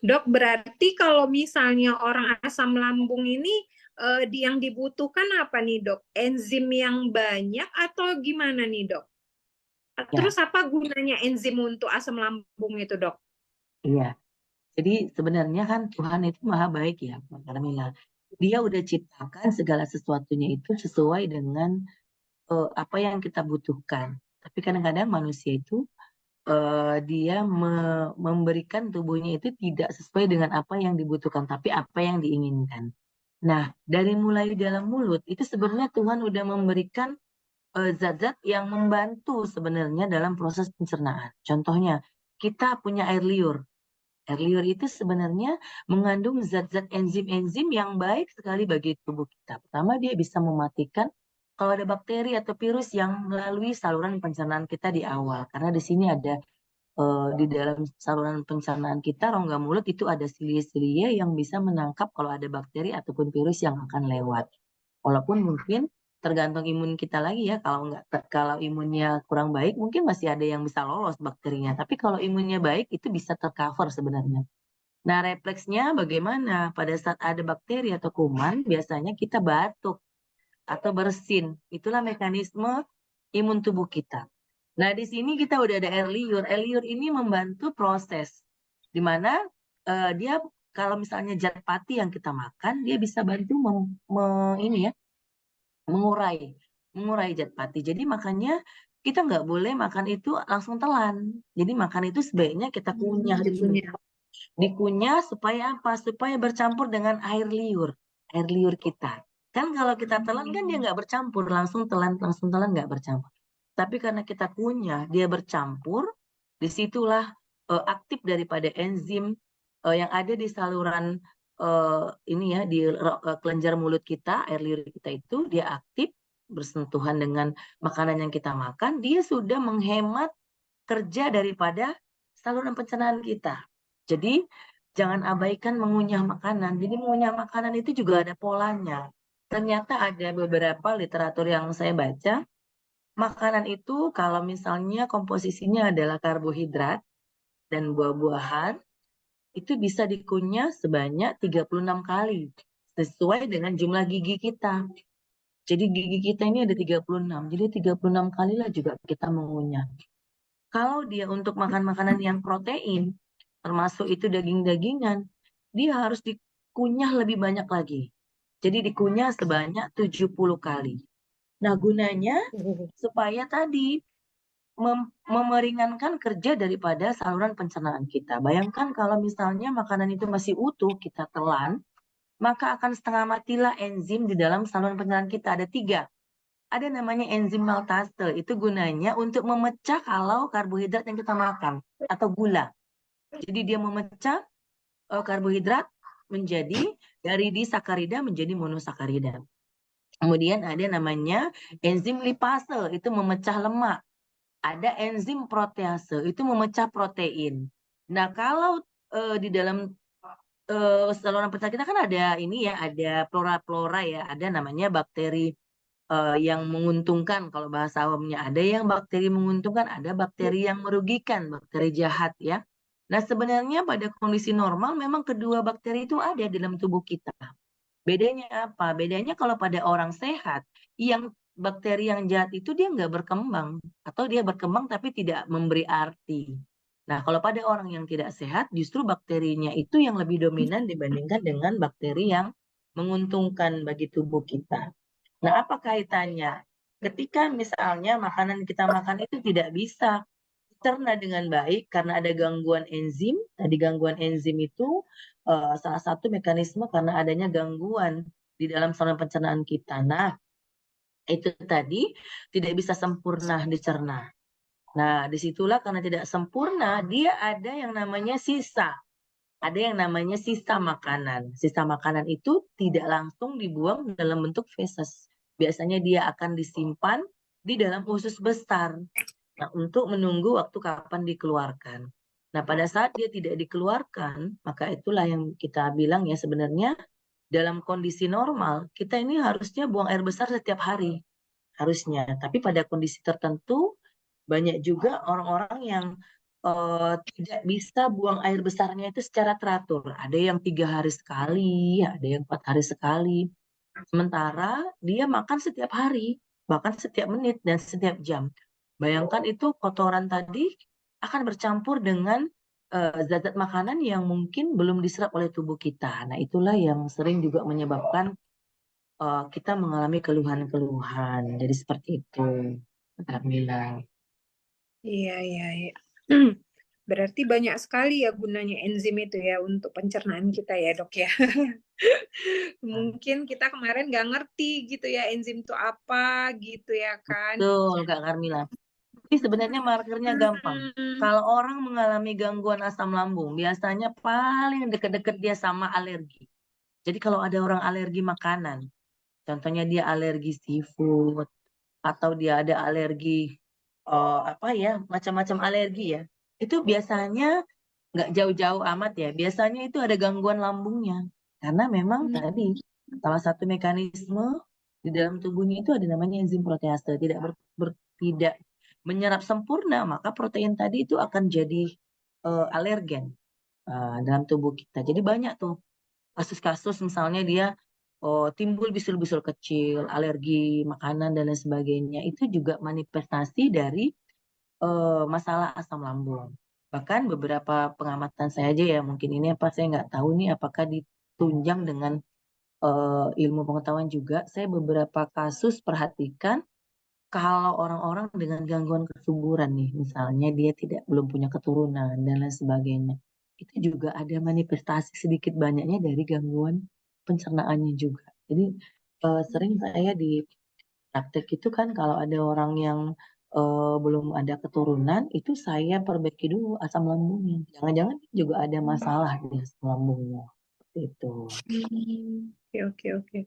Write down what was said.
Dok, berarti kalau misalnya orang asam lambung ini yang dibutuhkan apa nih dok? Enzim yang banyak atau gimana nih dok? Ya, Terus apa gunanya enzim untuk asam lambung itu dok? iya. Jadi sebenarnya kan Tuhan itu maha baik ya, Mbak Carmila. Dia udah ciptakan segala sesuatunya itu sesuai dengan apa yang kita butuhkan. Tapi kadang-kadang manusia itu dia memberikan tubuhnya itu tidak sesuai dengan apa yang dibutuhkan, tapi apa yang diinginkan. Nah, dari mulai dalam mulut itu sebenarnya Tuhan udah memberikan zat-zat yang membantu sebenarnya dalam proses pencernaan. Contohnya, kita punya air liur. Air liur itu sebenarnya mengandung zat-zat enzim-enzim yang baik sekali bagi tubuh kita. Pertama, dia bisa mematikan kalau ada bakteri atau virus yang melalui saluran pencernaan kita di awal. Karena di sini ada di dalam saluran pencernaan kita, rongga mulut itu ada silia-silia yang bisa menangkap kalau ada bakteri ataupun virus yang akan lewat. Walaupun mungkin tergantung imun kita lagi ya, kalau imunnya kurang baik mungkin masih ada yang bisa lolos bakterinya. Tapi kalau imunnya baik itu bisa tercover sebenarnya. Nah, refleksnya bagaimana? Pada saat ada bakteri atau kuman, biasanya kita batuk atau bersin. Itulah mekanisme imun tubuh kita. Nah, di sini kita udah ada air liur. Air liur ini membantu proses di mana dia kalau misalnya zat pati yang kita makan, dia bisa bantu ini ya, mengurai mengurai zat pati. Jadi makanya kita nggak boleh makan itu langsung telan. Jadi makan itu sebaiknya kita kunyah dulu. Punya. Dikunyah supaya apa? Supaya bercampur dengan air liur kita. Kan kalau kita telan kan dia nggak bercampur, langsung telan nggak bercampur. Tapi karena kita kunyah, dia bercampur, disitulah aktif daripada enzim yang ada di saluran ini ya di kelenjar mulut kita, air liur kita itu dia aktif bersentuhan dengan makanan yang kita makan, dia sudah menghemat kerja daripada saluran pencernaan kita. Jadi jangan abaikan mengunyah makanan. Jadi mengunyah makanan itu juga ada polanya. Ternyata ada beberapa literatur yang saya baca, makanan itu kalau misalnya komposisinya adalah karbohidrat dan buah-buahan, itu bisa dikunyah sebanyak 36 kali sesuai dengan jumlah gigi kita. Jadi gigi kita ini ada 36. Jadi 36 kalilah juga kita mengunyah. Kalau dia untuk makan makanan yang protein, termasuk itu daging-dagingan, dia harus dikunyah lebih banyak lagi. Jadi dikunyah sebanyak 70 kali. Nah, gunanya supaya tadi memeringankan kerja daripada saluran pencernaan kita. Bayangkan kalau misalnya makanan itu masih utuh, kita telan, maka akan setengah matilah enzim di dalam saluran pencernaan kita. Ada tiga. Ada namanya enzim maltase. Itu gunanya untuk memecah kalau karbohidrat yang kita makan atau gula. Jadi dia memecah karbohidrat menjadi dari disakarida menjadi monosakarida. Kemudian ada namanya enzim lipase, itu memecah lemak. Ada enzim protease, itu memecah protein. Nah, kalau di dalam saluran pencernaan kita kan ada ini ya, ada flora-flora ya, ada namanya bakteri yang menguntungkan kalau bahasa awamnya. Ada yang bakteri menguntungkan, ada bakteri yang merugikan, bakteri jahat ya. Nah, sebenarnya pada kondisi normal memang kedua bakteri itu ada di dalam tubuh kita. Bedanya apa? Bedanya kalau pada orang sehat, yang bakteri yang jahat itu dia nggak berkembang atau dia berkembang tapi tidak memberi arti. Nah, kalau pada orang yang tidak sehat, justru bakterinya itu yang lebih dominan dibandingkan dengan bakteri yang menguntungkan bagi tubuh kita. Nah, apa kaitannya? Ketika misalnya makanan kita makan itu tidak bisa dicerna dengan baik karena ada gangguan enzim. Tadi gangguan enzim itu salah satu mekanisme karena adanya gangguan di dalam saluran pencernaan kita. Nah, itu tadi tidak bisa sempurna dicerna. Nah, disitulah karena tidak sempurna, dia ada yang namanya sisa. Ada yang namanya sisa makanan. Sisa makanan itu tidak langsung dibuang dalam bentuk feses. Biasanya dia akan disimpan di dalam usus besar. Nah, untuk menunggu waktu kapan dikeluarkan. Nah, pada saat dia tidak dikeluarkan, maka itulah yang kita bilang ya sebenarnya dalam kondisi normal, kita ini harusnya buang air besar setiap hari. Harusnya. Tapi pada kondisi tertentu, banyak juga orang-orang yang tidak bisa buang air besarnya itu secara teratur. Ada yang 3 hari sekali, ada yang 4 hari sekali. Sementara dia makan setiap hari, bahkan setiap menit dan setiap jam. Bayangkan itu kotoran tadi akan bercampur dengan zat-zat makanan yang mungkin belum diserap oleh tubuh kita. Nah, itulah yang sering juga menyebabkan kita mengalami keluhan-keluhan. Jadi seperti itu, Carmila. Iya, iya, iya. Berarti banyak sekali ya gunanya enzim itu ya untuk pencernaan kita ya, Dok ya. Mungkin kita kemarin nggak ngerti gitu ya enzim itu apa gitu ya kan. Betul, Kak Carmila. Tapi sebenarnya markernya gampang. Hmm. Kalau orang mengalami gangguan asam lambung, biasanya paling deket-deket dia sama alergi. Jadi kalau ada orang alergi makanan, contohnya dia alergi seafood, atau dia ada alergi apa ya, macam-macam alergi ya, itu biasanya nggak jauh-jauh amat ya. Biasanya itu ada gangguan lambungnya. Karena memang tadi salah satu mekanisme di dalam tubuhnya itu ada namanya enzim protease. Tidak menyerap sempurna, maka protein tadi itu akan jadi alergen dalam tubuh kita. Jadi banyak tuh kasus-kasus misalnya dia timbul bisul-bisul kecil, alergi makanan dan lain sebagainya. Itu juga manifestasi dari masalah asam lambung. Bahkan beberapa pengamatan saya aja ya, mungkin ini apa saya nggak tahu nih apakah ditunjang dengan ilmu pengetahuan juga. Saya beberapa kasus perhatikan kalau orang-orang dengan gangguan kesuburan nih, misalnya dia belum punya keturunan dan lain sebagainya, itu juga ada manifestasi sedikit banyaknya dari gangguan pencernaannya juga. Jadi sering saya di praktek itu kan kalau ada orang yang belum ada keturunan, itu saya perbaiki dulu asam lambungnya. Jangan-jangan juga ada masalah di asam lambungnya. Seperti itu. Oke, oke, oke.